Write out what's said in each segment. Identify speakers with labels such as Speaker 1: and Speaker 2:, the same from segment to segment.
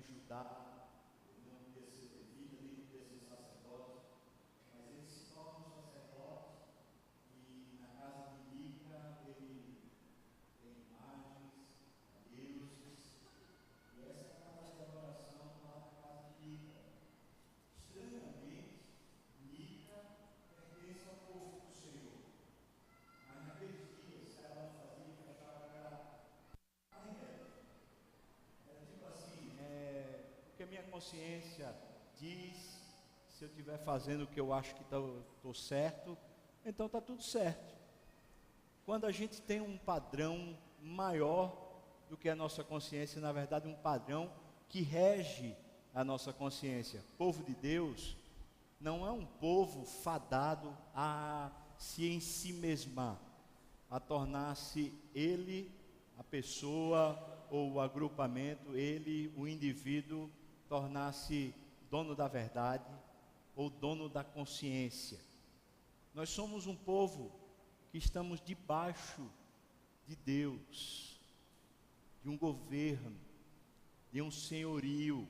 Speaker 1: Judá, ele não podia ser levita, nem podia ser sacerdote, mas ele se torna um sacerdote e na casa de Mica ele tem imagens, deuses, e essa é a casa de adoração lá na casa de Mica. Estranhamente, Mica pertence ao povo do Senhor, mas naqueles dias ela fazia o que achava que era tipo assim, porque a minha consciência diz, se eu estiver fazendo o que eu acho que estou certo, então está tudo certo. Quando a gente tem um padrão maior do que a nossa consciência, na verdade um padrão que rege a nossa consciência. O povo de Deus não é um povo fadado a se ensimesmar, a tornar-se ele, a pessoa ou o agrupamento, ele, o indivíduo, tornar-se dono da verdade ou dono da consciência. Nós somos um povo que estamos debaixo de Deus, de um governo, de um senhorio.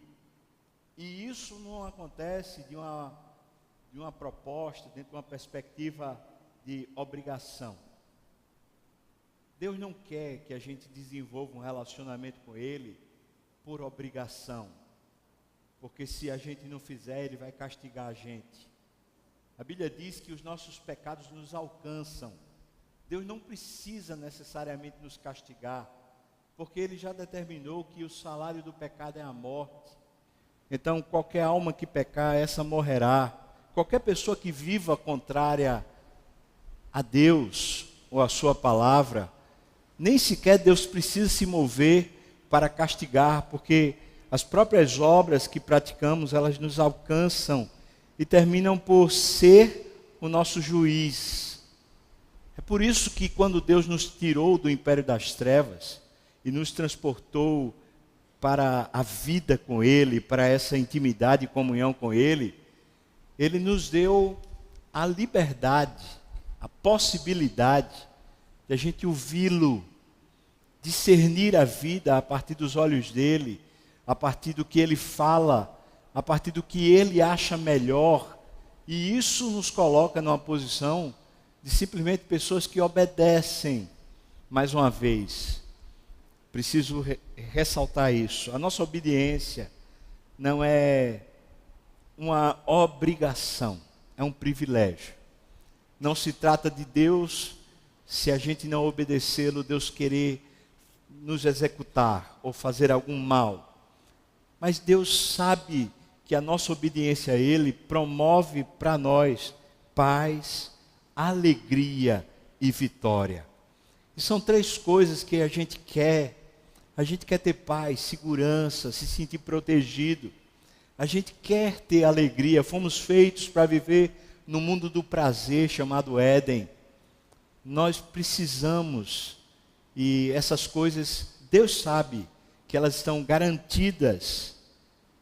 Speaker 1: E isso não acontece de uma proposta, dentro de uma perspectiva de obrigação. Deus não quer que a gente desenvolva um relacionamento com Ele por obrigação, porque se a gente não fizer, Ele vai castigar a gente. A Bíblia diz que os nossos pecados nos alcançam. Deus não precisa necessariamente nos castigar, porque Ele já determinou que o salário do pecado é a morte. Então, qualquer alma que pecar, essa morrerá. Qualquer pessoa que viva contrária a Deus ou a sua palavra, nem sequer Deus precisa se mover para castigar, porque as próprias obras que praticamos, elas nos alcançam e terminam por ser o nosso juiz. É por isso que quando Deus nos tirou do império das trevas e nos transportou para a vida com Ele, para essa intimidade e comunhão com Ele, Ele nos deu a liberdade, a possibilidade de a gente ouvi-lo, discernir a vida a partir dos olhos dele, a partir do que ele fala, a partir do que ele acha melhor. E isso nos coloca numa posição de simplesmente pessoas que obedecem. Mais uma vez, preciso ressaltar isso. A nossa obediência não é uma obrigação, é um privilégio. Não se trata de Deus, se a gente não obedecê-lo, Deus querer nos executar ou fazer algum mal. Mas Deus sabe que a nossa obediência a Ele promove para nós paz, alegria e vitória. E são três coisas que a gente quer. A gente quer ter paz, segurança, se sentir protegido. A gente quer ter alegria. Fomos feitos para viver no mundo do prazer chamado Éden. Nós precisamos, e essas coisas, Deus sabe que elas estão garantidas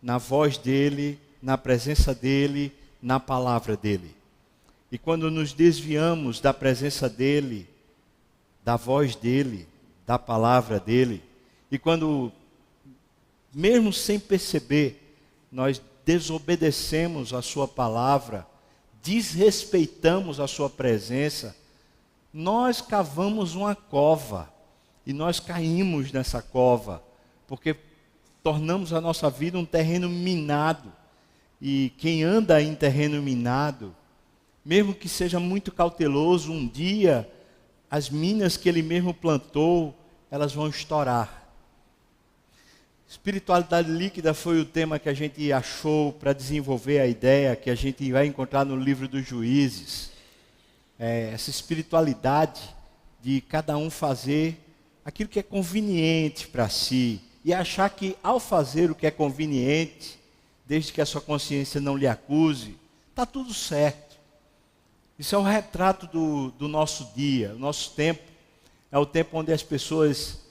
Speaker 1: na voz dEle, na presença dEle, na palavra dEle. E quando nos desviamos da presença dEle, da voz dEle, da palavra dEle, e quando, mesmo sem perceber, nós desobedecemos a sua palavra, desrespeitamos a sua presença, nós cavamos uma cova e nós caímos nessa cova, porque tornamos a nossa vida um terreno minado. E quem anda em terreno minado, mesmo que seja muito cauteloso, um dia as minas que ele mesmo plantou, elas vão estourar. Espiritualidade líquida foi o tema que a gente achou para desenvolver a ideia que a gente vai encontrar no livro dos Juízes. Essa espiritualidade de cada um fazer aquilo que é conveniente para si e achar que ao fazer o que é conveniente, desde que a sua consciência não lhe acuse, está tudo certo. Isso é um retrato do nosso dia, o nosso tempo. É o tempo onde as pessoas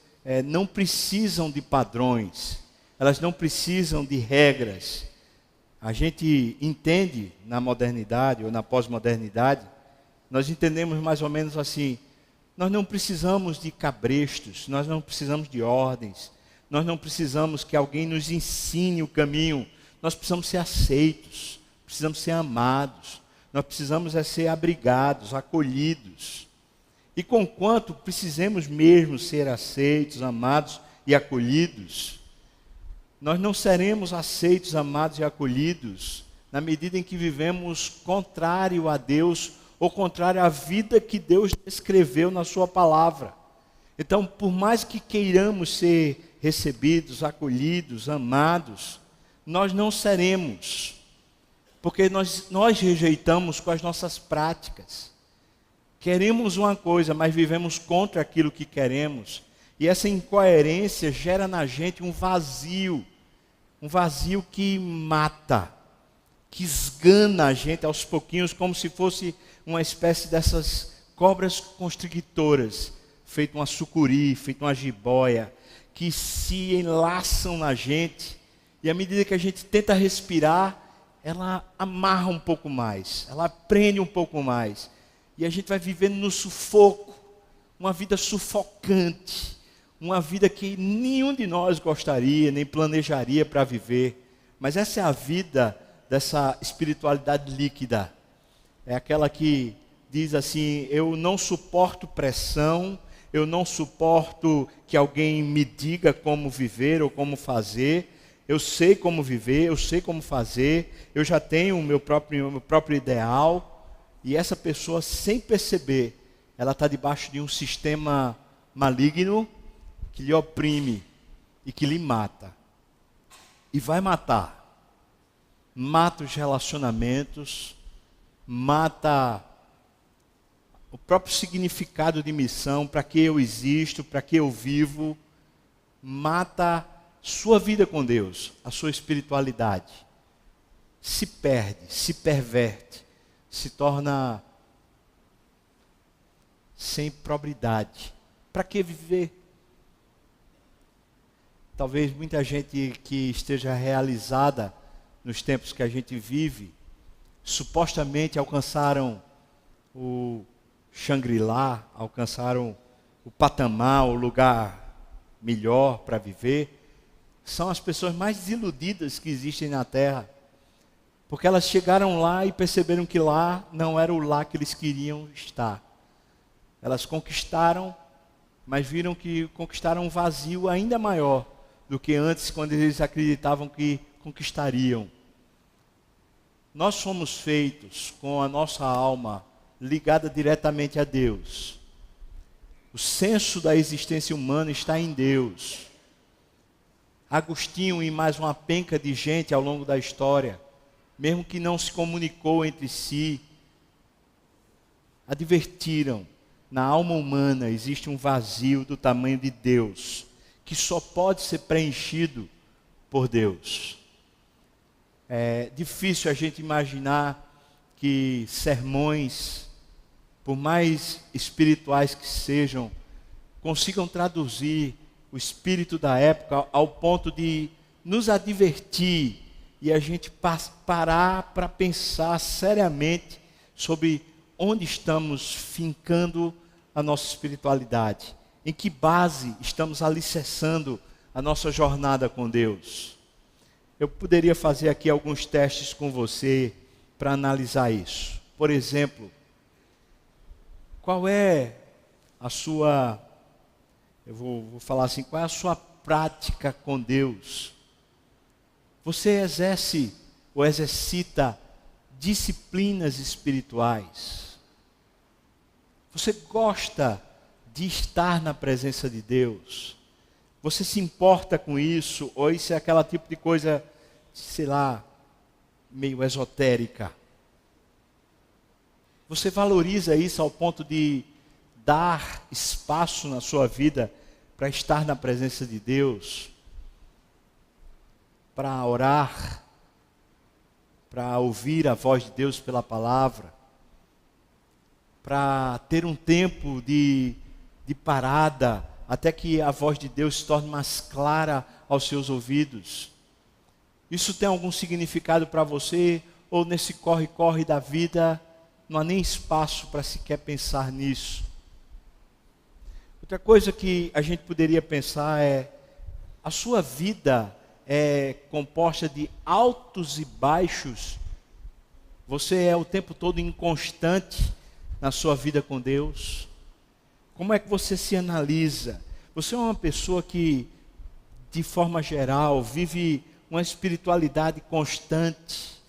Speaker 1: não precisam de padrões, elas não precisam de regras. A gente entende na modernidade ou na pós-modernidade, nós entendemos mais ou menos assim, nós não precisamos de cabrestos, nós não precisamos de ordens, nós não precisamos que alguém nos ensine o caminho. Nós precisamos ser aceitos, precisamos ser amados, nós precisamos ser abrigados, acolhidos. E conquanto precisemos mesmo ser aceitos, amados e acolhidos, nós não seremos aceitos, amados e acolhidos na medida em que vivemos contrário a Deus ou contrário à vida que Deus descreveu na sua palavra. Então, por mais que queiramos ser recebidos, acolhidos, amados, nós não seremos, porque nós rejeitamos com as nossas práticas. Queremos uma coisa, mas vivemos contra aquilo que queremos. E essa incoerência gera na gente um vazio que mata, que esgana a gente aos pouquinhos, como se fosse uma espécie dessas cobras constrictoras, feito uma sucuri, feito uma jiboia, que se enlaçam na gente, e à medida que a gente tenta respirar, ela amarra um pouco mais, ela prende um pouco mais, e a gente vai vivendo no sufoco, uma vida sufocante, uma vida que nenhum de nós gostaria, nem planejaria para viver, mas essa é a vida dessa espiritualidade líquida, é aquela que diz assim: eu não suporto pressão, eu não suporto que alguém me diga como viver ou como fazer, eu sei como viver, eu sei como fazer, eu já tenho o meu próprio ideal. E essa pessoa, sem perceber, ela está debaixo de um sistema maligno que lhe oprime e que lhe mata. E vai matar. Mata os relacionamentos, mata o próprio significado de missão, para que eu existo, para que eu vivo, mata sua vida com Deus, a sua espiritualidade. Se perde, se perverte, se torna sem probidade. Para que viver? Talvez muita gente que esteja realizada nos tempos que a gente vive, supostamente alcançaram o Shangri-La, alcançaram o patamar, o lugar melhor para viver, são as pessoas mais desiludidas que existem na Terra, porque elas chegaram lá e perceberam que lá não era o lá que eles queriam estar. Elas conquistaram, mas viram que conquistaram um vazio ainda maior do que antes, quando eles acreditavam que conquistariam. Nós somos feitos com a nossa alma ligada diretamente a Deus. O senso da existência humana está em Deus. Agostinho e mais uma penca de gente ao longo da história, mesmo que não se comunicou entre si, advertiram: na alma humana existe um vazio do tamanho de Deus, que só pode ser preenchido por Deus. É difícil a gente imaginar que sermões, por mais espirituais que sejam, consigam traduzir o espírito da época ao ponto de nos advertir e a gente parar para pensar seriamente sobre onde estamos fincando a nossa espiritualidade, em que base estamos alicerçando a nossa jornada com Deus. Eu poderia fazer aqui alguns testes com você para analisar isso. Por exemplo, qual é a sua, eu vou falar assim, qual é a sua prática com Deus? Você exerce ou exercita disciplinas espirituais? Você gosta de estar na presença de Deus? Você se importa com isso? Ou isso é aquela tipo de coisa, sei lá, meio esotérica? Você valoriza isso ao ponto de dar espaço na sua vida para estar na presença de Deus? Para orar? Para ouvir a voz de Deus pela palavra? Para ter um tempo de parada, até que a voz de Deus se torne mais clara aos seus ouvidos? Isso tem algum significado para você? Ou nesse corre-corre da vida não há nem espaço para sequer pensar nisso? Outra coisa que a gente poderia pensar é: a sua vida é composta de altos e baixos, você é o tempo todo inconstante na sua vida com Deus? Como é que você se analisa? Você é uma pessoa que, de forma geral, vive uma espiritualidade constante?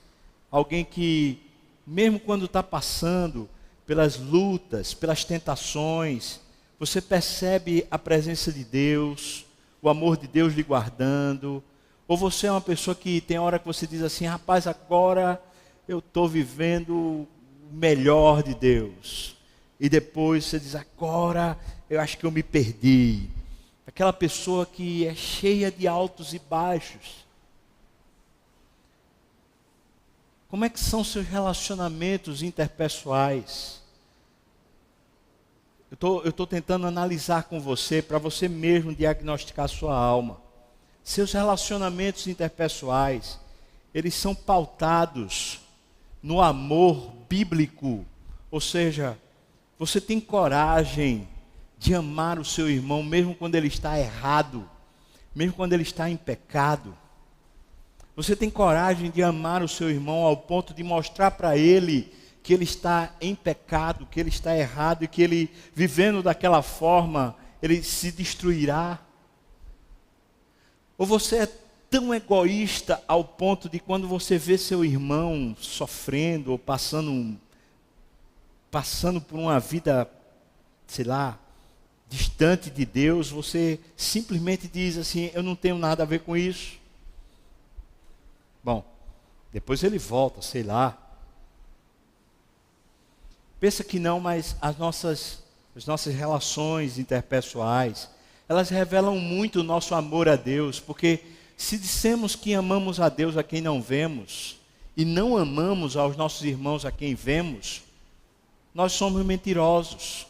Speaker 1: Alguém que, mesmo quando está passando pelas lutas, pelas tentações, você percebe a presença de Deus, o amor de Deus lhe guardando? Ou você é uma pessoa que tem hora que você diz assim, rapaz, agora eu estou vivendo o melhor de Deus. E depois você diz, agora eu acho que eu me perdi. Aquela pessoa que é cheia de altos e baixos. Como é que são seus relacionamentos interpessoais? Eu estou tentando analisar com você, para você mesmo diagnosticar a sua alma. Seus relacionamentos interpessoais, eles são pautados no amor bíblico. Ou seja, você tem coragem de amar o seu irmão, mesmo quando ele está errado, mesmo quando ele está em pecado? Você tem coragem de amar o seu irmão ao ponto de mostrar para ele que ele está em pecado, que ele está errado e que ele, vivendo daquela forma, ele se destruirá? Ou você é tão egoísta ao ponto de, quando você vê seu irmão sofrendo ou passando por uma vida, sei lá, distante de Deus, você simplesmente diz assim, eu não tenho nada a ver com isso? Bom, depois ele volta, sei lá. Pensa que não, mas as nossas relações interpessoais, elas revelam muito o nosso amor a Deus, porque se dissemos que amamos a Deus a quem não vemos, e não amamos aos nossos irmãos a quem vemos, nós somos mentirosos.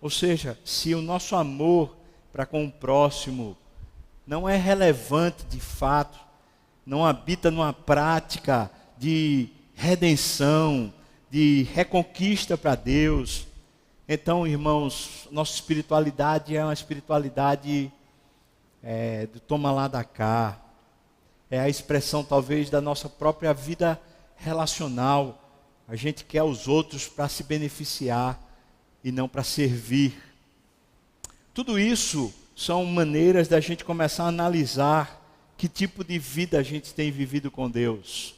Speaker 1: Ou seja, se o nosso amor para com o próximo não é relevante de fato, não habita numa prática de redenção, de reconquista para Deus, então, irmãos, nossa espiritualidade é uma espiritualidade do toma lá da cá. É a expressão talvez da nossa própria vida relacional. A gente quer os outros para se beneficiar e não para servir. Tudo isso são maneiras da gente começar a analisar que tipo de vida a gente tem vivido com Deus.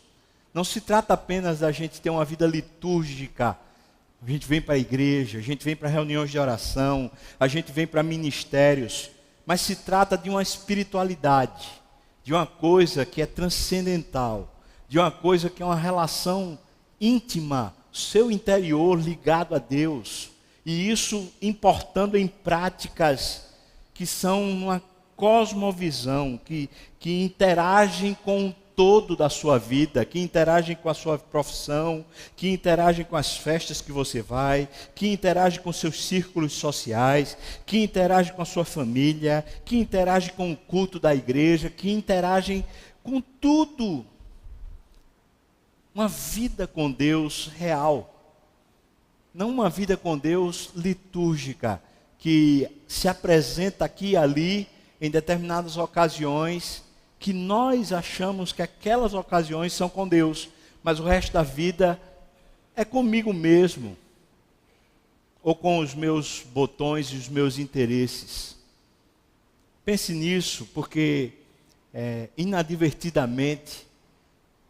Speaker 1: Não se trata apenas da gente ter uma vida litúrgica. A gente vem para a igreja, a gente vem para reuniões de oração, a gente vem para ministérios, mas se trata de uma espiritualidade, de uma coisa que é transcendental, de uma coisa que é uma relação íntima, seu interior ligado a Deus, e isso importando em práticas que são uma cosmovisão, que interagem com o todo da sua vida, que interagem com a sua profissão, que interagem com as festas que você vai, que interagem com seus círculos sociais, que interagem com a sua família, que interagem com o culto da igreja, que interagem com tudo. Uma vida com Deus real. Não uma vida com Deus litúrgica, que se apresenta aqui e ali em determinadas ocasiões, que nós achamos que aquelas ocasiões são com Deus, mas o resto da vida é comigo mesmo, ou com os meus botões e os meus interesses. Pense nisso, porque inadvertidamente,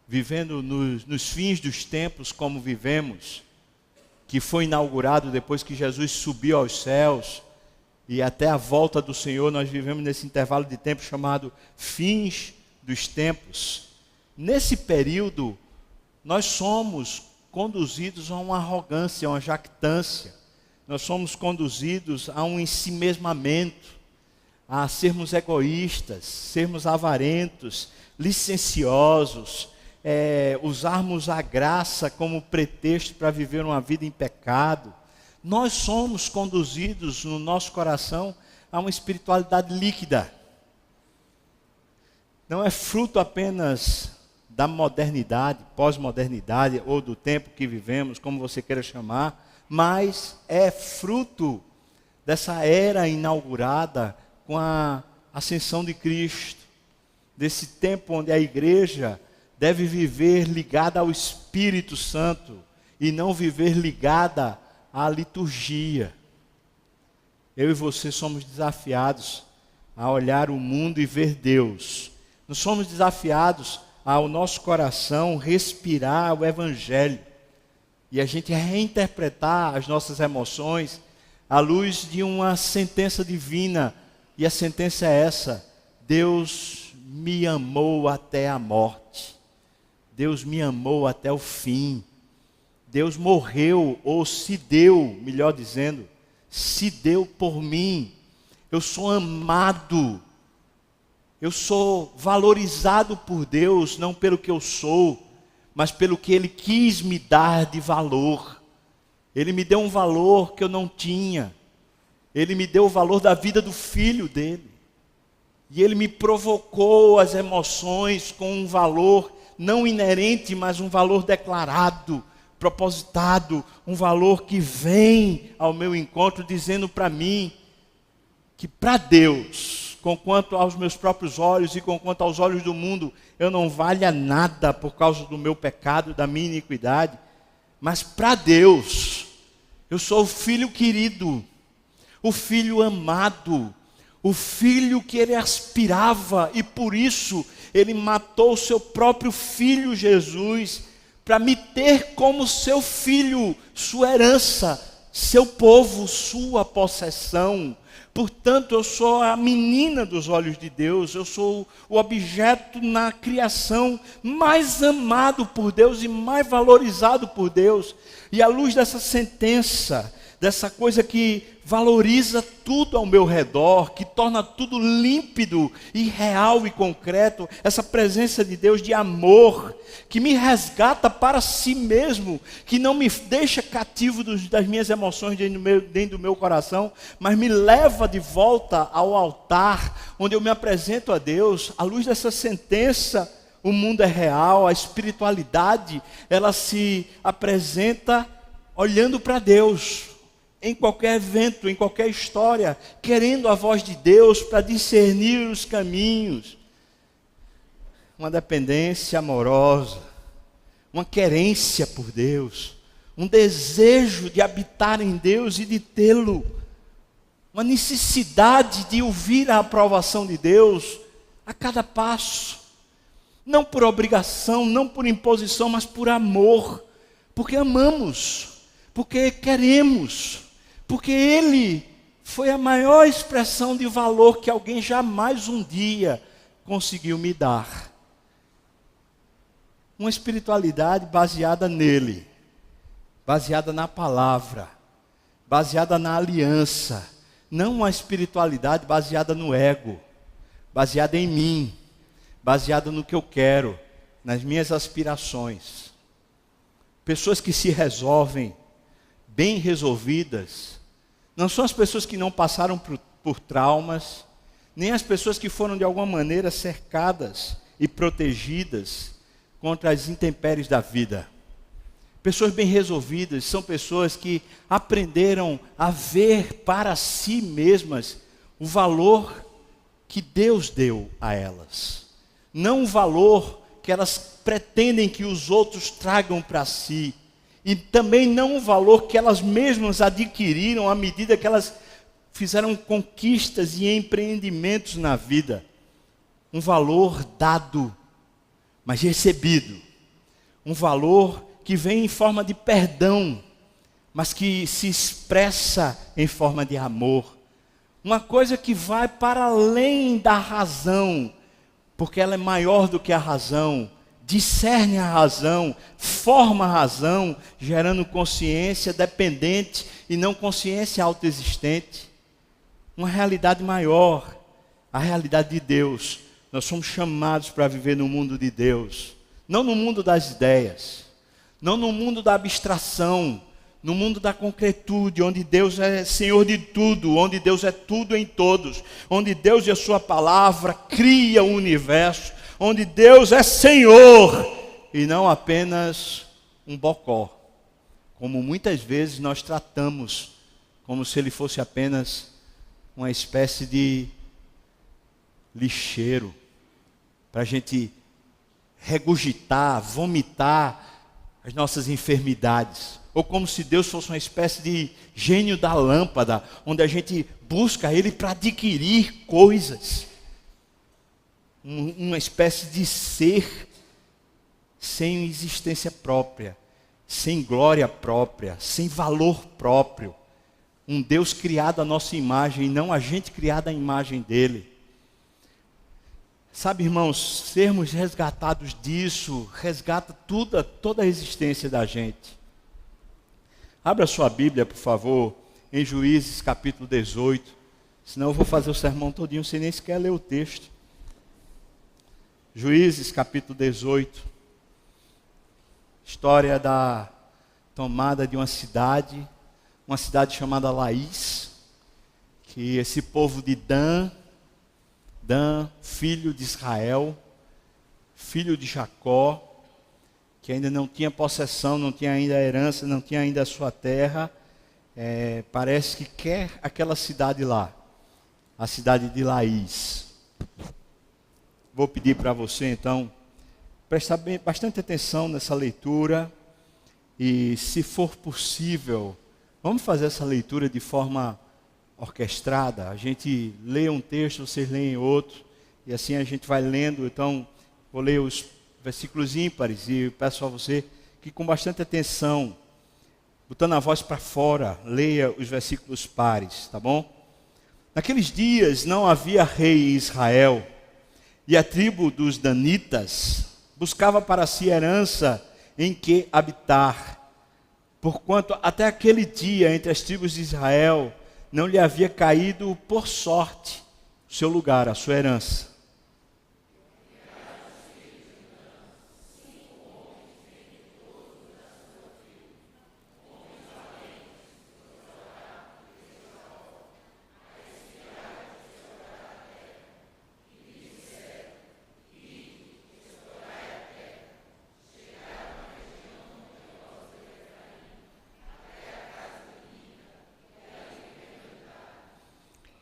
Speaker 1: vivendo nos fins dos tempos como vivemos, que foi inaugurado depois que Jesus subiu aos céus, e até a volta do Senhor, nós vivemos nesse intervalo de tempo chamado fins dos tempos. Nesse período, nós somos conduzidos a uma arrogância, a uma jactância. Nós somos conduzidos a um ensimesmamento, a sermos egoístas, sermos avarentos, licenciosos, usarmos a graça como pretexto para viver uma vida em pecado. Nós somos conduzidos no nosso coração a uma espiritualidade líquida. Não é fruto apenas da modernidade, pós-modernidade, ou do tempo que vivemos, como você queira chamar, mas é fruto dessa era inaugurada com a ascensão de Cristo, desse tempo onde a igreja deve viver ligada ao Espírito Santo e não viver ligada à liturgia. Eu e você somos desafiados a olhar o mundo e ver Deus. Nós somos desafiados ao nosso coração respirar o Evangelho e a gente reinterpretar as nossas emoções à luz de uma sentença divina. E a sentença é essa: Deus me amou até a morte. Deus me amou até o fim. Deus morreu, ou se deu, melhor dizendo, se deu por mim. Eu sou amado. Eu sou valorizado por Deus, não pelo que eu sou, mas pelo que Ele quis me dar de valor. Ele me deu um valor que eu não tinha. Ele me deu o valor da vida do filho dele. E Ele me provocou as emoções com um valor não inerente, mas um valor declarado, propositado, um valor que vem ao meu encontro dizendo para mim que para Deus, conquanto aos meus próprios olhos e conquanto aos olhos do mundo, eu não valha nada por causa do meu pecado, da minha iniquidade, mas para Deus, eu sou o filho querido, o filho amado, o filho que ele aspirava, e por isso ele matou o seu próprio filho Jesus, para me ter como seu filho, sua herança, seu povo, sua possessão. Portanto, eu sou a menina dos olhos de Deus, eu sou o objeto na criação mais amado por Deus e mais valorizado por Deus. E à luz dessa sentença, dessa coisa que valoriza tudo ao meu redor, que torna tudo límpido e real e concreto, essa presença de Deus de amor, que me resgata para si mesmo, que não me deixa cativo das minhas emoções dentro do meu coração, mas me leva de volta ao altar, onde eu me apresento a Deus. À luz dessa sentença, o mundo é real, a espiritualidade, ela se apresenta olhando para Deus, em qualquer evento, em qualquer história, querendo a voz de Deus para discernir os caminhos. Uma dependência amorosa, uma querência por Deus, um desejo de habitar em Deus e de tê-lo, uma necessidade de ouvir a aprovação de Deus a cada passo, não por obrigação, não por imposição, mas por amor, porque amamos, porque queremos, porque Ele foi a maior expressão de valor que alguém jamais um dia conseguiu me dar. Uma espiritualidade baseada nele, baseada na palavra, baseada na aliança, não uma espiritualidade baseada no ego, baseada em mim, baseada no que eu quero, nas minhas aspirações. Pessoas que se resolvem, bem resolvidas, não são as pessoas que não passaram por traumas, nem as pessoas que foram de alguma maneira cercadas e protegidas contra as intempéries da vida. Pessoas bem resolvidas são pessoas que aprenderam a ver para si mesmas o valor que Deus deu a elas, não o valor que elas pretendem que os outros tragam para si, e também não o valor que elas mesmas adquiriram à medida que elas fizeram conquistas e empreendimentos na vida. Um valor dado, mas recebido. Um valor que vem em forma de perdão, mas que se expressa em forma de amor. Uma coisa que vai para além da razão, porque ela é maior do que a razão. Discerne a razão, forma a razão, gerando consciência dependente e não consciência autoexistente. Uma realidade maior, a realidade de Deus. Nós somos chamados para viver no mundo de Deus, não no mundo das ideias, não no mundo da abstração, no mundo da concretude, onde Deus é Senhor de tudo, onde Deus é tudo em todos, onde Deus e a sua palavra cria o universo, onde Deus é Senhor e não apenas um bocó, como muitas vezes nós tratamos, como se Ele fosse apenas uma espécie de lixeiro, para a gente regurgitar, vomitar as nossas enfermidades. Ou como se Deus fosse uma espécie de gênio da lâmpada, onde a gente busca Ele para adquirir coisas. Uma espécie de ser sem existência própria, sem glória própria, sem valor próprio. Um Deus criado à nossa imagem e não a gente criada à imagem dele. Sabe, irmãos, sermos resgatados disso, resgata toda a existência da gente. Abra sua Bíblia, por favor, em Juízes capítulo 18, senão eu vou fazer o sermão todinho sem nem sequer ler o texto. Juízes capítulo 18, história da tomada de uma cidade chamada Laís, que esse povo de Dan, filho de Israel, filho de Jacó, que ainda não tinha possessão, não tinha ainda herança, não tinha ainda a sua terra, parece que quer aquela cidade lá, a cidade de Laís. Vou pedir para você então, prestar bastante atenção nessa leitura, e se for possível, vamos fazer essa leitura de forma orquestrada. A gente lê um texto, vocês leem outro, e assim a gente vai lendo. Então, vou ler os versículos ímpares e peço a você que com bastante atenção, botando a voz para fora, leia os versículos pares, tá bom? Naqueles dias não havia rei em Israel, e a tribo dos danitas buscava para si herança em que habitar, porquanto até aquele dia entre as tribos de Israel não lhe havia caído por sorte o seu lugar, a sua herança.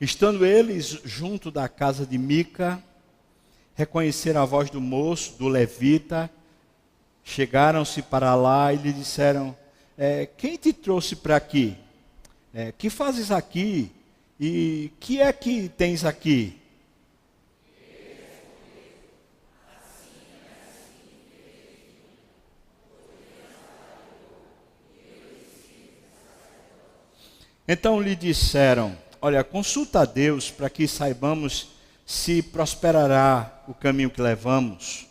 Speaker 1: Estando eles junto da casa de Mica, reconheceram a voz do moço, do levita, chegaram-se para lá e lhe disseram: quem te trouxe para aqui? Que fazes aqui? E que é que tens aqui? Então lhe disseram: olha, consulta a Deus para que saibamos se prosperará o caminho que levamos.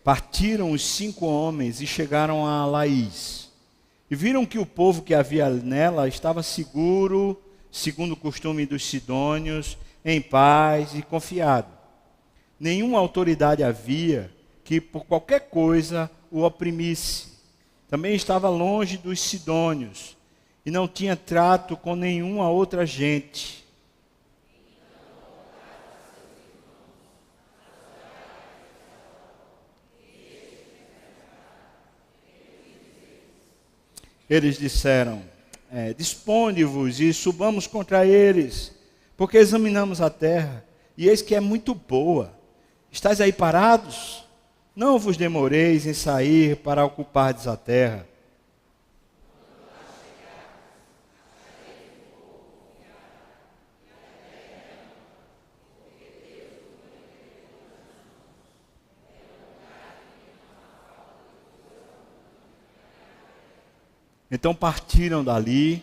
Speaker 1: Partiram os 5 homens e chegaram a Laís. E viram que o povo que havia nela estava seguro, segundo o costume dos sidônios, em paz e confiado. Nenhuma autoridade havia que por qualquer coisa o oprimisse. Também estava longe dos sidônios e não tinha trato com nenhuma outra gente. Eles disseram: disponde-vos e subamos contra eles, porque examinamos a terra, e eis que é muito boa. Estais aí parados? Não vos demoreis em sair para ocupardes a terra. Então partiram dali,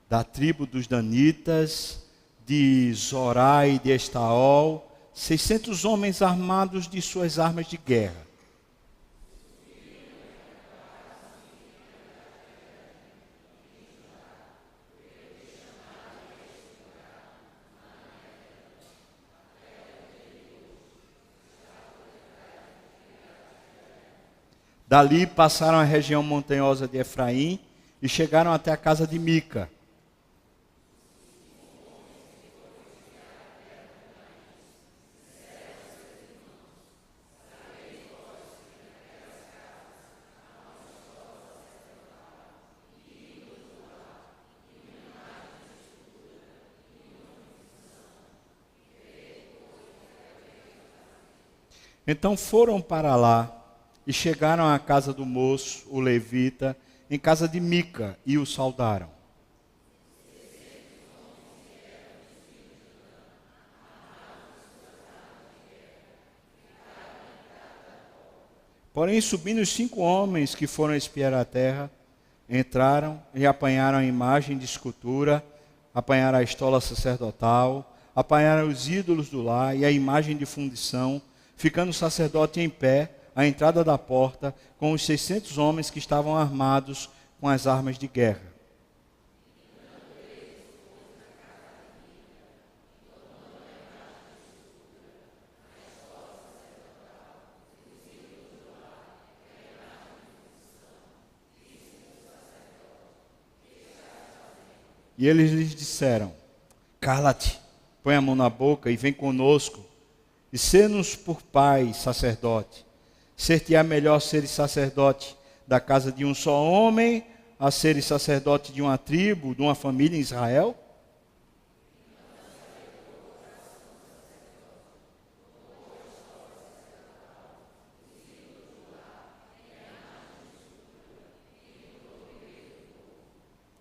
Speaker 1: da tribo dos danitas, de Zorá e de Estaol, 600 homens armados de suas armas de guerra. Dali passaram a região montanhosa de Efraim e chegaram até a casa de Mica. Então foram para lá e chegaram à casa do moço, o levita, em casa de Mica, e o saudaram. Porém, subindo os 5 homens que foram espiar a terra, entraram e apanharam a imagem de escultura, apanharam a estola sacerdotal, apanharam os ídolos do lar e a imagem de fundição, ficando o sacerdote em pé, à entrada da porta, com os 600 homens que estavam armados com as armas de guerra. E eles lhes disseram: cala-te, põe a mão na boca e vem conosco, e sê-nos por pai sacerdote. Ser-te-á melhor seres sacerdote da casa de um só homem, a seres sacerdote de uma tribo, de uma família em Israel?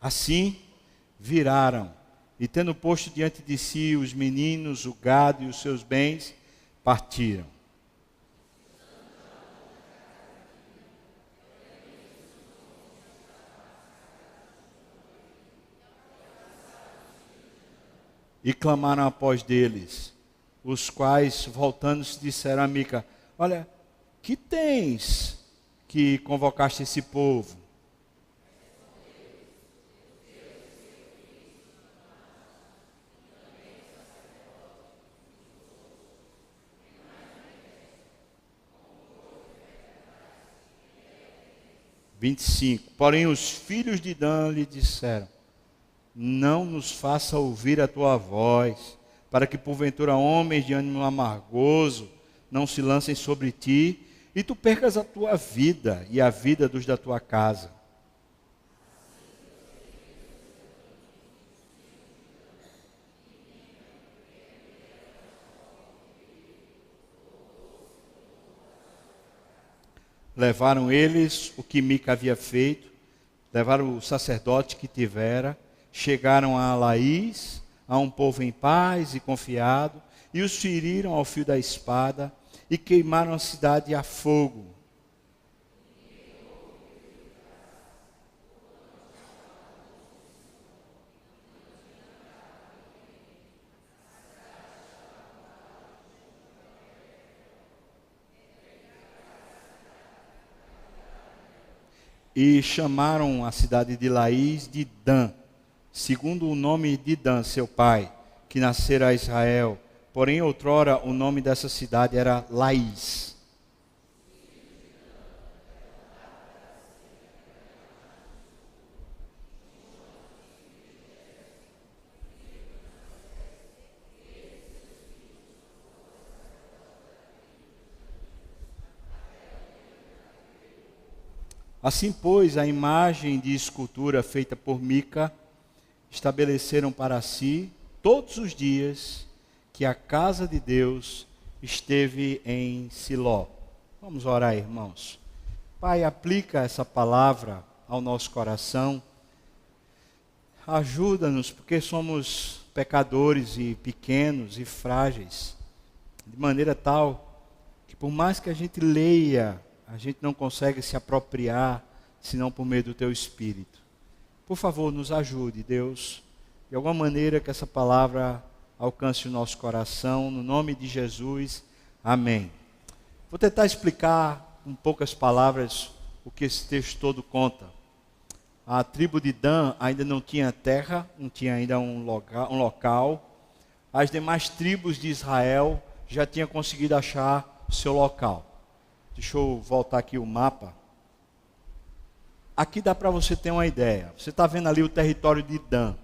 Speaker 1: Assim, viraram, e tendo posto diante de si os meninos, o gado e os seus bens, partiram. E clamaram após deles, os quais, voltando-se, disseram a Mica: olha, que tens que convocaste esse povo? Porém os filhos de Dan lhe disseram: não nos faça ouvir a tua voz, para que porventura homens de ânimo amargoso não se lancem sobre ti, e tu percas a tua vida e a vida dos da tua casa. Levaram eles o que Mica havia feito, levaram o sacerdote que tivera, chegaram a Laís, a um povo em paz e confiado, e os feriram ao fio da espada e queimaram a cidade a fogo. E chamaram a cidade de Laís de Dan, segundo o nome de Dan, seu pai, que nascera a Israel. Porém, outrora, o nome dessa cidade era Laís. Assim, pois, a imagem de escultura feita por Mica estabeleceram para si todos os dias que a casa de Deus esteve em Siló. Vamos orar, irmãos. Pai, aplica essa palavra ao nosso coração. Ajuda-nos, porque somos pecadores e pequenos e frágeis, de maneira tal que por mais que a gente leia, a gente não consegue se apropriar, senão por meio do Teu Espírito. Por favor, nos ajude, Deus, de alguma maneira que essa palavra alcance o nosso coração, no nome de Jesus, amém. Vou tentar explicar com poucas palavras o que esse texto todo conta. A tribo de Dan ainda não tinha terra, não tinha ainda um local. As demais tribos de Israel já tinham conseguido achar o seu local. Deixa eu voltar aqui o mapa. Aqui dá para você ter uma ideia. Você está vendo ali o território de Dan.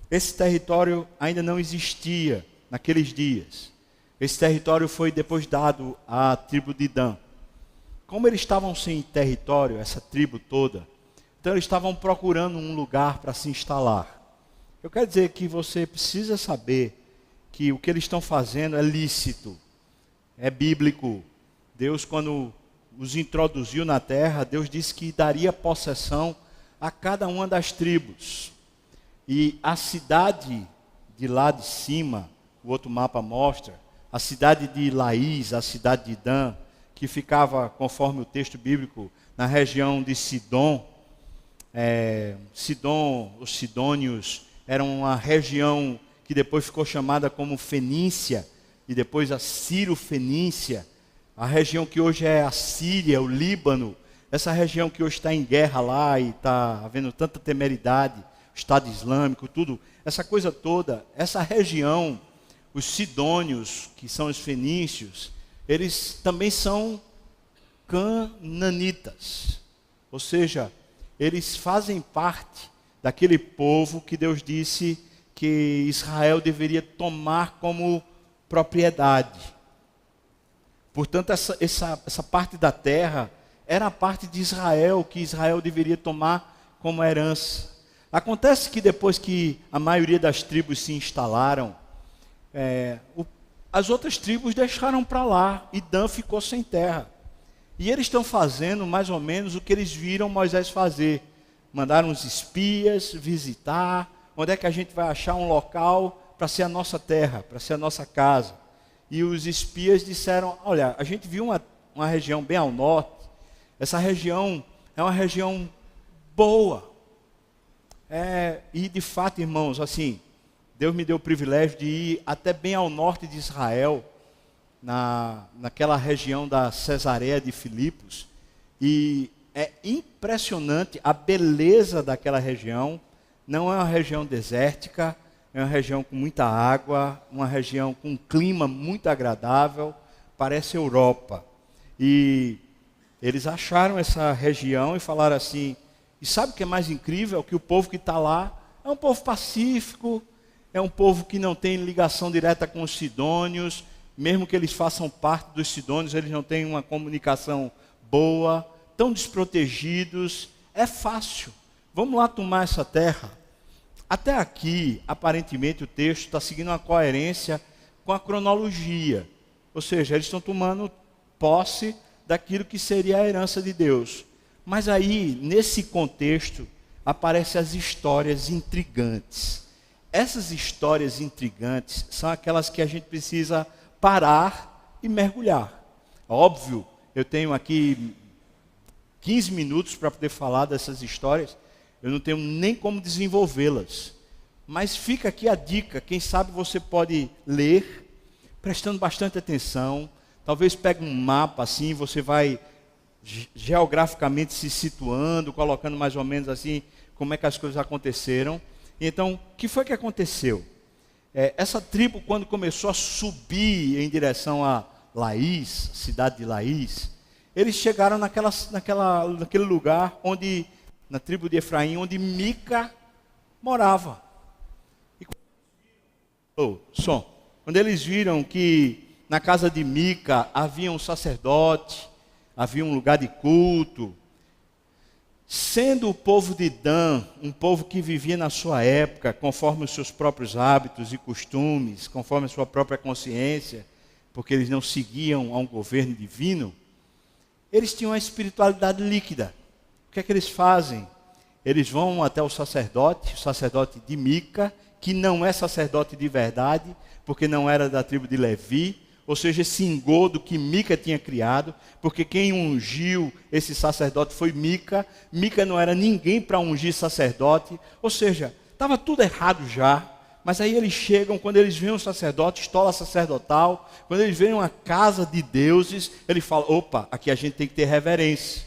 Speaker 1: Esse território ainda não existia naqueles dias. Esse território foi depois dado à tribo de Dan. Como eles estavam sem território, essa tribo toda, então eles estavam procurando um lugar para se instalar. Eu quero dizer que você precisa saber que o que eles estão fazendo é lícito, é bíblico. Deus, quando os introduziu na terra, Deus disse que daria possessão a cada uma das tribos. E a cidade de lá de cima, o outro mapa mostra, a cidade de Laís, a cidade de Dan, que ficava, conforme o texto bíblico, na região de Sidom. Os sidônios eram uma região que depois ficou chamada como Fenícia, e depois a Ciro-Fenícia, a região que hoje é a Síria, o Líbano, essa região que hoje está em guerra lá e está havendo tanta temeridade, o Estado Islâmico, tudo, essa coisa toda, essa região, os sidônios, que são os fenícios, eles também são cananitas, ou seja, eles fazem parte daquele povo que Deus disse que Israel deveria tomar como propriedade. Portanto, essa parte da terra era a parte de Israel, que Israel deveria tomar como herança. Acontece que depois que a maioria das tribos se instalaram, as outras tribos deixaram para lá, e Dan ficou sem terra. E eles estão fazendo mais ou menos o que eles viram Moisés fazer. Mandaram os espias visitar, onde é que a gente vai achar um local para ser a nossa terra, para ser a nossa casa. E os espias disseram, olha, a gente viu uma região bem ao norte, essa região é uma região boa. E de fato, irmãos, assim, Deus me deu o privilégio de ir até bem ao norte de Israel, naquela região da Cesareia de Filipos, e é impressionante a beleza daquela região. Não é uma região desértica, é uma região com muita água, uma região com um clima muito agradável, parece Europa. E eles acharam essa região e falaram assim, e sabe o que é mais incrível? Que o povo que está lá é um povo pacífico, é um povo que não tem ligação direta com os sidônios, mesmo que eles façam parte dos sidônios, eles não têm uma comunicação boa, tão desprotegidos, é fácil. Vamos lá tomar essa terra. Até aqui, aparentemente, o texto está seguindo uma coerência com a cronologia. Ou seja, eles estão tomando posse daquilo que seria a herança de Deus. Mas aí, nesse contexto, aparecem as histórias intrigantes. Essas histórias intrigantes são aquelas que a gente precisa parar e mergulhar. Óbvio, eu tenho aqui 15 minutos para poder falar dessas histórias, eu não tenho nem como desenvolvê-las. Mas fica aqui a dica, quem sabe você pode ler, prestando bastante atenção, talvez pegue um mapa assim, você vai geograficamente se situando, colocando mais ou menos assim, como é que as coisas aconteceram. Então, o que foi que aconteceu? Essa tribo, quando começou a subir em direção a Laís, cidade de Laís, eles chegaram naquele lugar onde, na tribo de Efraim, onde Mica morava. E quando eles viram que na casa de Mica havia um sacerdote, havia um lugar de culto, sendo o povo de Dan um povo que vivia na sua época, conforme os seus próprios hábitos e costumes, conforme a sua própria consciência, porque eles não seguiam a um governo divino, eles tinham uma espiritualidade líquida. O que é que eles fazem? Eles vão até o sacerdote de Mica, que não é sacerdote de verdade, porque não era da tribo de Levi, ou seja, esse engodo que Mica tinha criado, porque quem ungiu esse sacerdote foi Mica. Mica não era ninguém para ungir sacerdote, ou seja, estava tudo errado já. Mas aí eles chegam, quando eles veem um sacerdote, estola sacerdotal, quando eles veem uma casa de deuses, eles falam, opa, aqui a gente tem que ter reverência.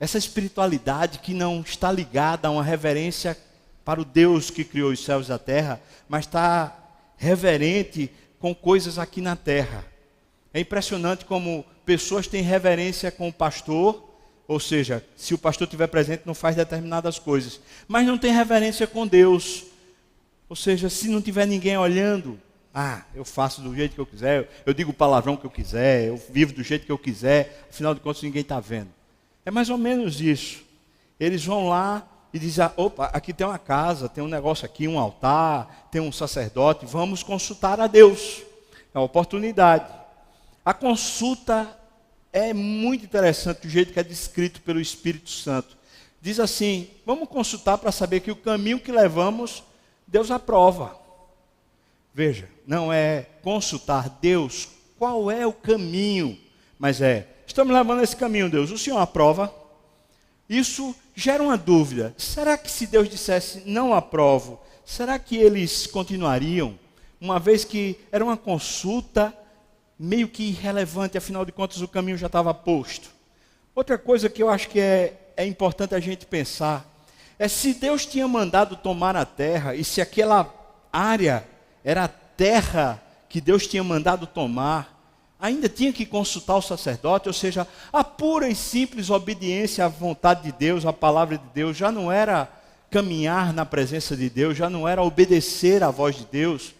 Speaker 1: Essa espiritualidade que não está ligada a uma reverência para o Deus que criou os céus e a terra, mas está reverente com coisas aqui na terra. É impressionante como pessoas têm reverência com o pastor, ou seja, se o pastor estiver presente não faz determinadas coisas, mas não tem reverência com Deus. Ou seja, se não tiver ninguém olhando, eu faço do jeito que eu quiser, eu digo o palavrão que eu quiser, eu vivo do jeito que eu quiser, afinal de contas ninguém está vendo. É mais ou menos isso. Eles vão lá e dizem, opa, aqui tem uma casa, tem um negócio aqui, um altar, tem um sacerdote, vamos consultar a Deus. É uma oportunidade. A consulta é muito interessante o jeito que é descrito pelo Espírito Santo. Diz assim, vamos consultar para saber que o caminho que levamos, Deus aprova. Veja, não é consultar Deus, qual é o caminho, mas estamos levando esse caminho, Deus, o Senhor aprova? Isso gera uma dúvida, será que se Deus dissesse não aprovo, será que eles continuariam? Uma vez que era uma consulta meio que irrelevante, afinal de contas o caminho já estava posto. Outra coisa que eu acho que é importante a gente pensar, é se Deus tinha mandado tomar a terra, e se aquela área era a terra que Deus tinha mandado tomar, ainda tinha que consultar o sacerdote, ou seja, a pura e simples obediência à vontade de Deus, à palavra de Deus, já não era caminhar na presença de Deus, já não era obedecer à voz de Deus.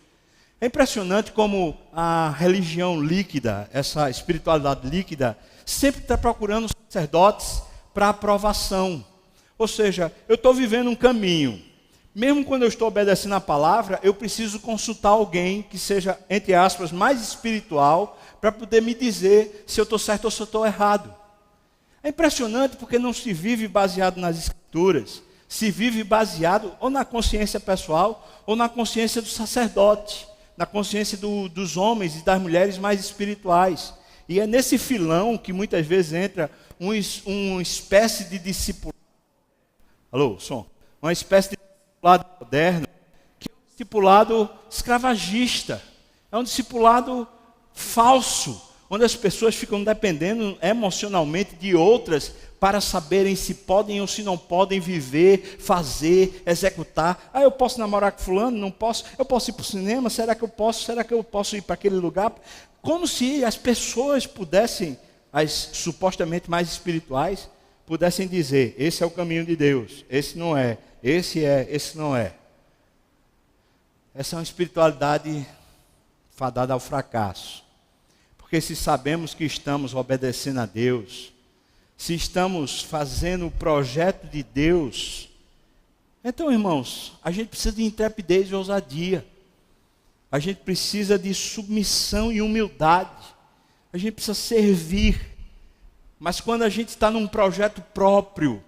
Speaker 1: É impressionante como a religião líquida, essa espiritualidade líquida, sempre está procurando sacerdotes para aprovação. Ou seja, eu estou vivendo um caminho. Mesmo quando eu estou obedecendo a palavra, eu preciso consultar alguém que seja, entre aspas, mais espiritual, para poder me dizer se eu estou certo ou se eu estou errado. É impressionante porque não se vive baseado nas escrituras, se vive baseado ou na consciência pessoal ou na consciência do sacerdote, na consciência dos homens e das mulheres mais espirituais. E é nesse filão que muitas vezes entra uma espécie de discipulado. Alô, som? Uma espécie de discipulado moderno, que é um discipulado escravagista, é um discipulado falso, onde as pessoas ficam dependendo emocionalmente de outras para saberem se podem ou se não podem viver, fazer, executar. Eu posso namorar com fulano? Não posso? Eu posso ir para o cinema? Será que eu posso? Será que eu posso ir para aquele lugar? Como se as pessoas pudessem, as supostamente mais espirituais, pudessem dizer, esse é o caminho de Deus, esse não é, esse não é. Essa é uma espiritualidade fadada ao fracasso. Porque se sabemos que estamos obedecendo a Deus, se estamos fazendo o projeto de Deus, então, irmãos, a gente precisa de intrepidez e ousadia. A gente precisa de submissão e humildade. A gente precisa servir. Mas quando a gente está num projeto próprio,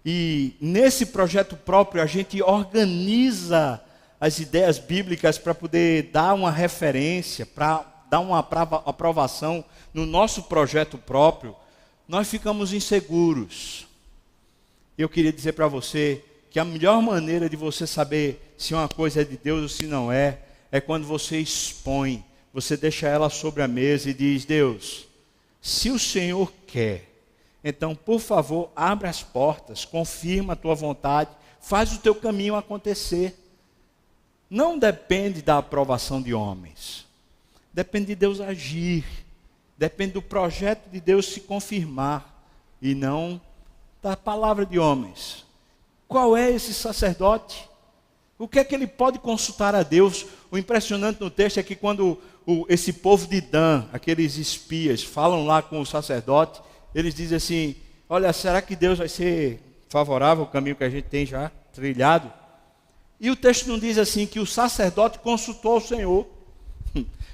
Speaker 1: e nesse projeto próprio a gente organiza as ideias bíblicas para poder dar uma referência, para dar uma aprovação no nosso projeto próprio, nós ficamos inseguros. Eu queria dizer para você que a melhor maneira de você saber se uma coisa é de Deus ou se não é quando você expõe, você deixa ela sobre a mesa e diz, Deus, se o Senhor quer, então, por favor, abre as portas, confirma a tua vontade, faz o teu caminho acontecer. Não depende da aprovação de homens, depende de Deus agir, depende do projeto de Deus se confirmar, e não da palavra de homens. Qual é esse sacerdote? O que é que ele pode consultar a Deus? O impressionante no texto é que quando esse povo de Dan, aqueles espias, falam lá com o sacerdote, eles dizem assim, olha, será que Deus vai ser favorável ao caminho que a gente tem já trilhado? E o texto não diz assim, que o sacerdote consultou o Senhor.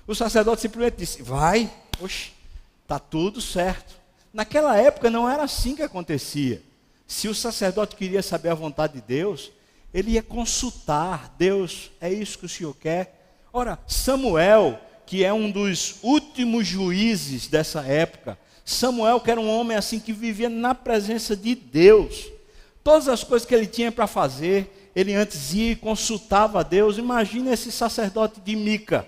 Speaker 1: O sacerdote simplesmente disse, vai, oxe, está tudo certo. Naquela época não era assim que acontecia. Se o sacerdote queria saber a vontade de Deus, ele ia consultar, Deus, é isso que o Senhor quer? Ora, Samuel, que é um dos últimos juízes dessa época, Samuel, que era um homem assim que vivia na presença de Deus, todas as coisas que ele tinha para fazer, ele antes ia e consultava a Deus. Imagina esse sacerdote de Mica,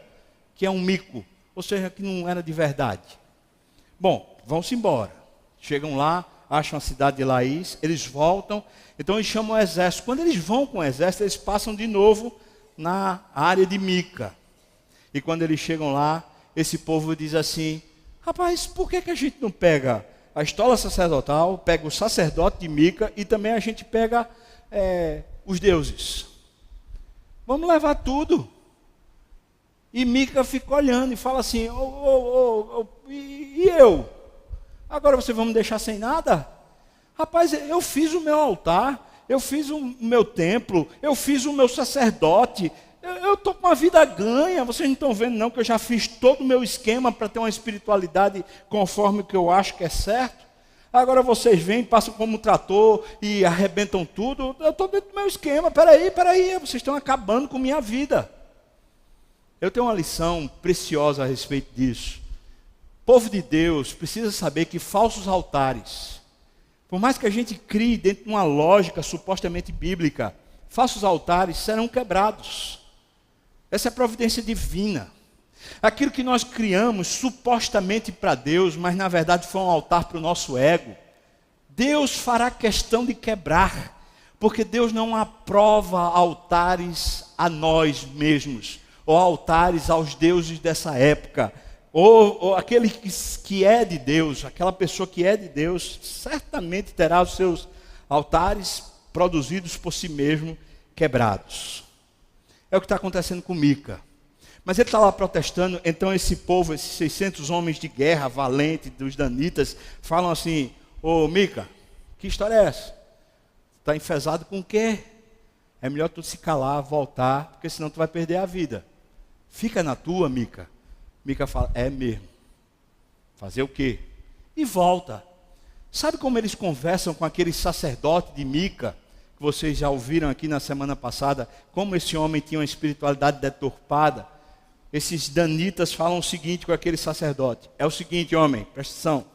Speaker 1: que é um mico, ou seja, que não era de verdade. Bom, vão-se embora, chegam lá, acham a cidade de Laís, eles voltam, então eles chamam o exército. Quando eles vão com o exército, eles passam de novo na área de Mica. E quando eles chegam lá, esse povo diz assim, rapaz, por que a gente não pega a estola sacerdotal, pega o sacerdote de Mica e também a gente pega os deuses? Vamos levar tudo. E Mica fica olhando e fala assim, e eu? Agora vocês vão me deixar sem nada? Rapaz, eu fiz o meu altar, eu fiz o meu templo, eu fiz o meu sacerdote, Eu estou com uma vida ganha. Vocês não estão vendo não que eu já fiz todo o meu esquema para ter uma espiritualidade conforme o que eu acho que é certo? Agora vocês vêm, passam como um trator e arrebentam tudo. Eu estou dentro do meu esquema. Peraí, vocês estão acabando com minha vida. Eu tenho uma lição preciosa a respeito disso. O povo de Deus precisa saber que falsos altares, por mais que a gente crie dentro de uma lógica supostamente bíblica, falsos altares serão quebrados. Essa é a providência divina. Aquilo que nós criamos supostamente para Deus, mas na verdade foi um altar para o nosso ego, Deus fará questão de quebrar, porque Deus não aprova altares a nós mesmos, ou altares aos deuses dessa época, ou aquele que é de Deus, aquela pessoa que é de Deus, certamente terá os seus altares produzidos por si mesmo quebrados. É o que está acontecendo com Mica. Mas ele está lá protestando, então esse povo, esses 600 homens de guerra valentes dos danitas, falam assim: ô Mica, que história é essa? Está enfesado com o quê? É melhor tu se calar, voltar, porque senão tu vai perder a vida. Fica na tua, Mica. Mica fala: é mesmo. Fazer o quê? E volta. Sabe como eles conversam com aquele sacerdote de Mica, que vocês já ouviram aqui na semana passada, como esse homem tinha uma espiritualidade deturpada? Esses danitas falam o seguinte com aquele sacerdote: é o seguinte, homem, presta atenção.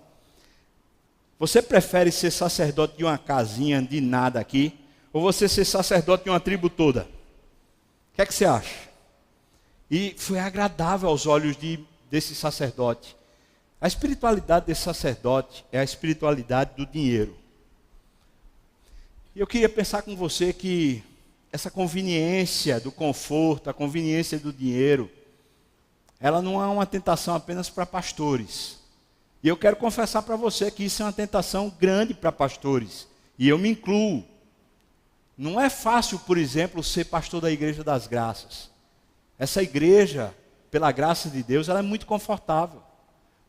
Speaker 1: Você prefere ser sacerdote de uma casinha de nada aqui, ou você ser sacerdote de uma tribo toda? O que é que você acha? E foi agradável aos olhos desse sacerdote. A espiritualidade desse sacerdote é a espiritualidade do dinheiro. E eu queria pensar com você que essa conveniência do conforto, a conveniência do dinheiro, ela não é uma tentação apenas para pastores. E eu quero confessar para você que isso é uma tentação grande para pastores. E eu me incluo. Não é fácil, por exemplo, ser pastor da Igreja das Graças. Essa igreja, pela graça de Deus, ela é muito confortável.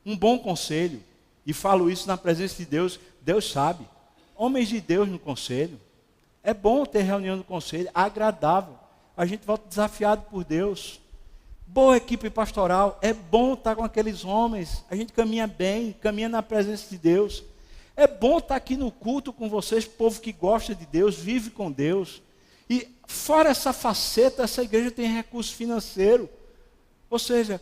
Speaker 1: Um bom conselho, e falo isso na presença de Deus, Deus sabe. Homens de Deus no conselho. É bom ter reunião no conselho, agradável. A gente volta desafiado por Deus. Boa equipe pastoral, é bom estar com aqueles homens. A gente caminha bem, caminha na presença de Deus. É bom estar aqui no culto com vocês, povo que gosta de Deus, vive com Deus. E fora essa faceta, essa igreja tem recurso financeiro. Ou seja,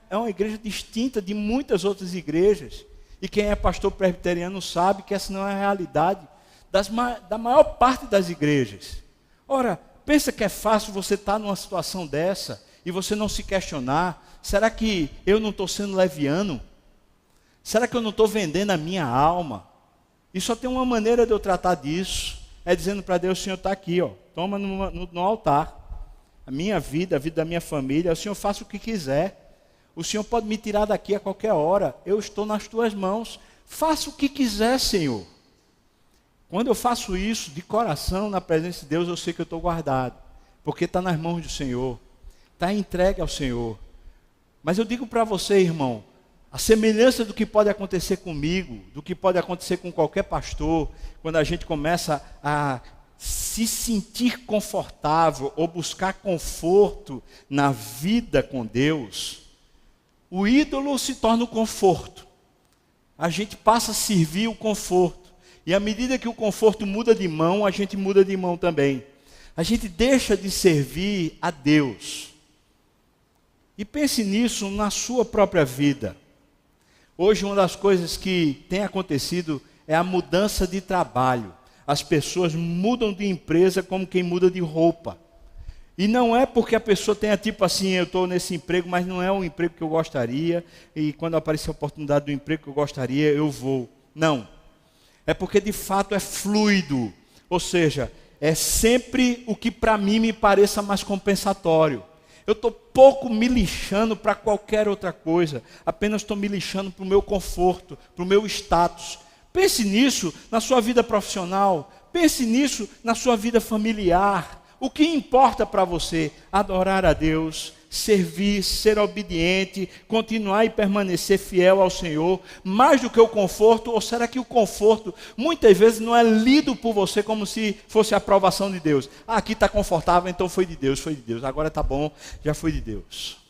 Speaker 1: é uma igreja distinta de muitas outras igrejas. E quem é pastor presbiteriano sabe que essa não é a realidade da maior parte das igrejas. Ora, pensa que é fácil você estar numa situação dessa e você não se questionar: será que eu não estou sendo leviano? Será que eu não estou vendendo a minha alma? E só tem uma maneira de eu tratar disso, é dizendo para Deus: o Senhor está aqui, ó, toma no altar. A minha vida, a vida da minha família, o Senhor faça o que quiser. O Senhor pode me tirar daqui a qualquer hora. Eu estou nas tuas mãos. Faça o que quiser, Senhor. Quando eu faço isso de coração na presença de Deus, eu sei que eu estou guardado. Porque está nas mãos do Senhor. Está entregue ao Senhor. Mas eu digo para você, irmão, a semelhança do que pode acontecer comigo, do que pode acontecer com qualquer pastor, quando a gente começa a se sentir confortável ou buscar conforto na vida com Deus, o ídolo se torna o conforto. A gente passa a servir o conforto. E à medida que o conforto muda de mão, a gente muda de mão também. A gente deixa de servir a Deus. E pense nisso na sua própria vida. Hoje uma das coisas que tem acontecido é a mudança de trabalho. As pessoas mudam de empresa como quem muda de roupa. E não é porque a pessoa tenha tipo assim: eu estou nesse emprego, mas não é o emprego que eu gostaria, e quando aparecer a oportunidade do emprego que eu gostaria, eu vou. Não. É porque de fato é fluido. Ou seja, é sempre o que para mim me pareça mais compensatório. Eu estou pouco me lixando para qualquer outra coisa. Apenas estou me lixando para o meu conforto, para o meu status. Pense nisso na sua vida profissional. Pense nisso na sua vida familiar. O que importa para você? Adorar a Deus, servir, ser obediente, continuar e permanecer fiel ao Senhor, mais do que o conforto? Ou será que o conforto muitas vezes não é lido por você como se fosse a aprovação de Deus? Ah, aqui está confortável, então foi de Deus, agora está bom, já foi de Deus.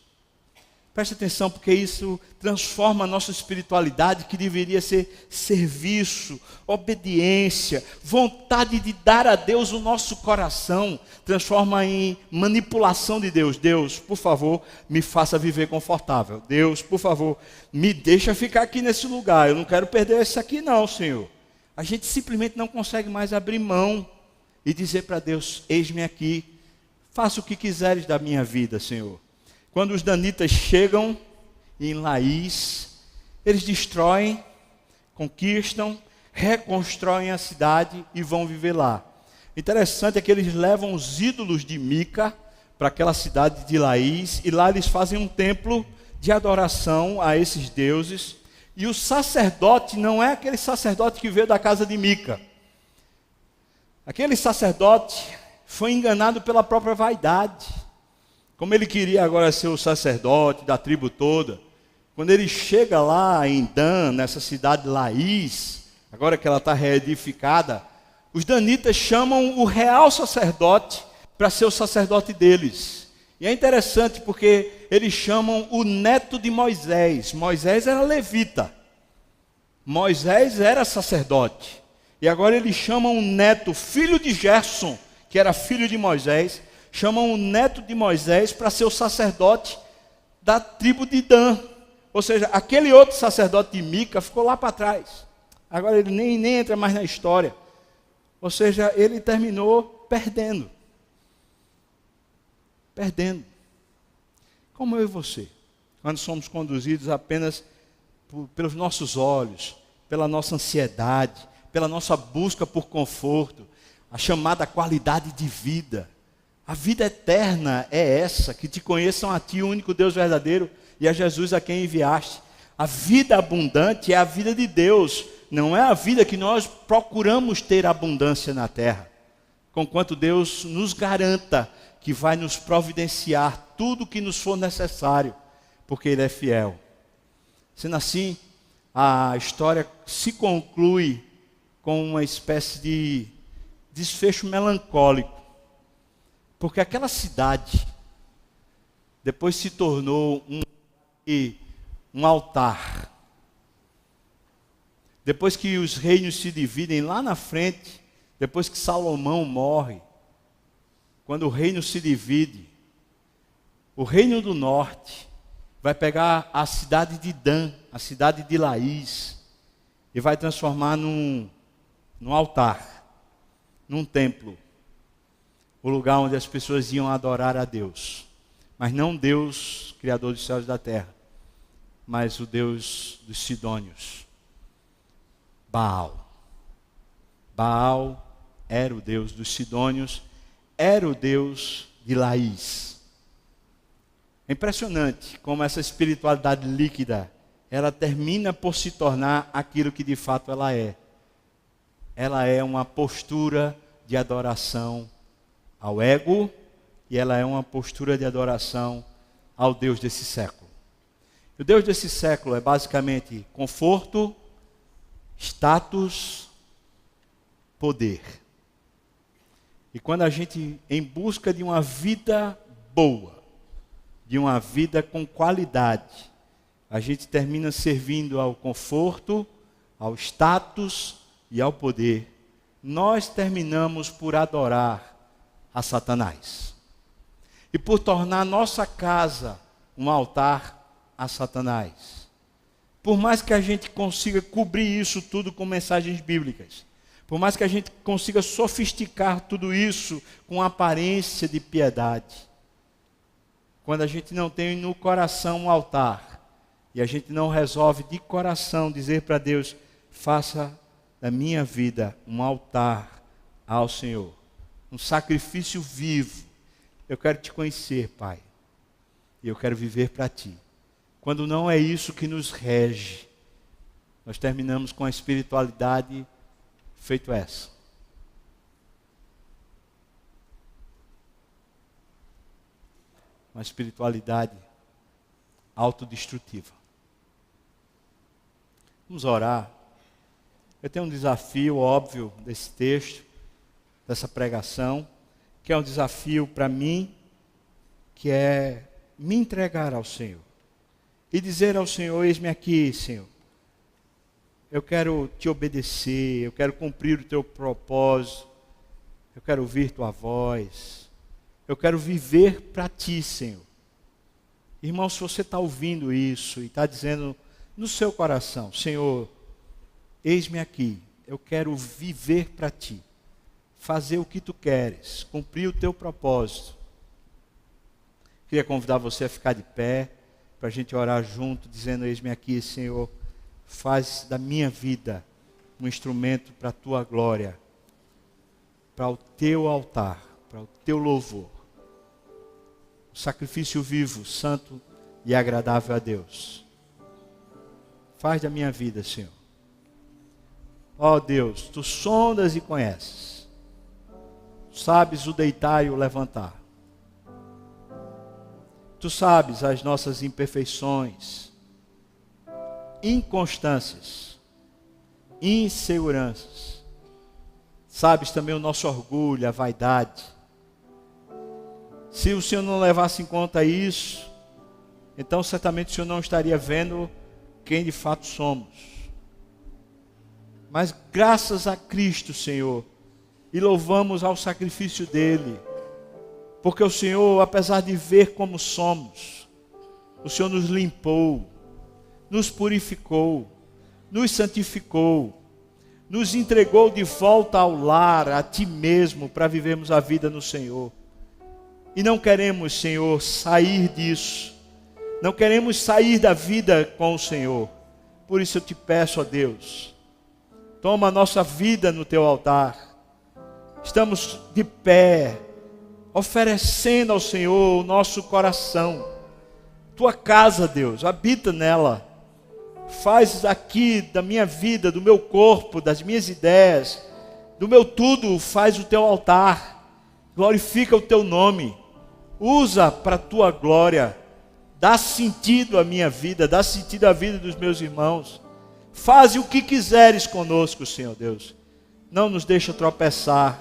Speaker 1: Preste atenção, porque isso transforma a nossa espiritualidade, que deveria ser serviço, obediência, vontade de dar a Deus o nosso coração, transforma em manipulação de Deus. Deus, por favor, me faça viver confortável. Deus, por favor, me deixa ficar aqui nesse lugar. Eu não quero perder esse aqui não, Senhor. A gente simplesmente não consegue mais abrir mão e dizer para Deus: eis-me aqui, faça o que quiseres da minha vida, Senhor. Quando os danitas chegam em Laís, eles destroem, conquistam, reconstroem a cidade e vão viver lá. Interessante é que eles levam os ídolos de Mica para aquela cidade de Laís, e lá eles fazem um templo de adoração a esses deuses. E o sacerdote não é aquele sacerdote que veio da casa de Mica. Aquele sacerdote foi enganado pela própria vaidade. Como ele queria agora ser o sacerdote da tribo toda, quando ele chega lá em Dan, nessa cidade Laís, agora que ela está reedificada, os danitas chamam o real sacerdote para ser o sacerdote deles. E é interessante porque eles chamam o neto de Moisés. Moisés era levita, Moisés era sacerdote. E agora eles chamam o neto, filho de Gerson, que era filho de Moisés, chamam o neto de Moisés para ser o sacerdote da tribo de Dan. Ou seja, aquele outro sacerdote de Mica ficou lá para trás. Agora ele nem entra mais na história. Ou seja, ele terminou perdendo. Perdendo. Como eu e você, quando somos conduzidos apenas pelos nossos olhos, pela nossa ansiedade, pela nossa busca por conforto, a chamada qualidade de vida. A vida eterna é essa, que te conheçam a ti, o único Deus verdadeiro, e a Jesus a quem enviaste. A vida abundante é a vida de Deus, não é a vida que nós procuramos ter abundância na terra. Conquanto Deus nos garanta que vai nos providenciar tudo o que nos for necessário, porque Ele é fiel. Sendo assim, a história se conclui com uma espécie de desfecho melancólico. Porque aquela cidade depois se tornou um altar. Depois que os reinos se dividem lá na frente, depois que Salomão morre, quando o reino se divide, o reino do norte vai pegar a cidade de Dan, a cidade de Laís, e vai transformar num altar, num templo. O lugar onde as pessoas iam adorar a Deus. Mas não Deus, Criador dos céus e da terra, mas o Deus dos sidônios. Baal. Baal era o Deus dos sidônios, era o Deus de Laís. É impressionante como essa espiritualidade líquida, ela termina por se tornar aquilo que de fato ela é. Ela é uma postura de adoração ao ego, e ela é uma postura de adoração ao Deus desse século. O Deus desse século é basicamente conforto, status, poder. E quando a gente, em busca de uma vida boa, de uma vida com qualidade, a gente termina servindo ao conforto, ao status e ao poder, nós terminamos por adorar a Satanás. E por tornar nossa casa um altar a Satanás. Por mais que a gente consiga cobrir isso tudo com mensagens bíblicas, por mais que a gente consiga sofisticar tudo isso com aparência de piedade, quando a gente não tem no coração um altar, e a gente não resolve de coração dizer para Deus: faça da minha vida um altar ao Senhor, um sacrifício vivo. Eu quero te conhecer, Pai, e eu quero viver para ti. Quando não é isso que nos rege, nós terminamos com a espiritualidade feito essa. 1 uma espiritualidade autodestrutiva. Vamos orar. Eu tenho um desafio óbvio desse texto, dessa pregação, que é um desafio para mim, que é me entregar ao Senhor. E dizer ao Senhor: eis-me aqui, Senhor. Eu quero te obedecer, eu quero cumprir o teu propósito, eu quero ouvir tua voz, eu quero viver para ti, Senhor. Irmão, se você está ouvindo isso e está dizendo no seu coração: Senhor, eis-me aqui, eu quero viver para ti, fazer o que tu queres, cumprir o teu propósito. Queria convidar você a ficar de pé, para a gente orar junto, dizendo: eis-me aqui, Senhor, faz da minha vida um instrumento para a tua glória, para o teu altar, para o teu louvor. O sacrifício vivo, santo e agradável a Deus. Faz da minha vida, Senhor. Ó Deus, tu sondas e conheces. Sabes o deitar e o levantar. Tu sabes as nossas imperfeições, inconstâncias, inseguranças. Sabes também o nosso orgulho, a vaidade. Se o Senhor não levasse em conta isso, então certamente o Senhor não estaria vendo quem de fato somos. Mas graças a Cristo, Senhor, e louvamos ao sacrifício dele, porque o Senhor, apesar de ver como somos, o Senhor nos limpou, nos purificou, nos santificou, nos entregou de volta ao lar, a ti mesmo, para vivermos a vida no Senhor. E não queremos, Senhor, sair disso. Não queremos sair da vida com o Senhor. Por isso eu te peço, ó Deus, toma a nossa vida no teu altar. Estamos de pé, oferecendo ao Senhor o nosso coração. Tua casa, Deus, habita nela. Faz aqui da minha vida, do meu corpo, das minhas ideias, do meu tudo, faz o teu altar. Glorifica o teu nome. Usa para a tua glória. Dá sentido à minha vida, dá sentido à vida dos meus irmãos. Faze o que quiseres conosco, Senhor Deus. Não nos deixa tropeçar.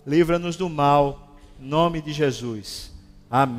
Speaker 1: Livra-nos do mal. Em nome de Jesus. Amém.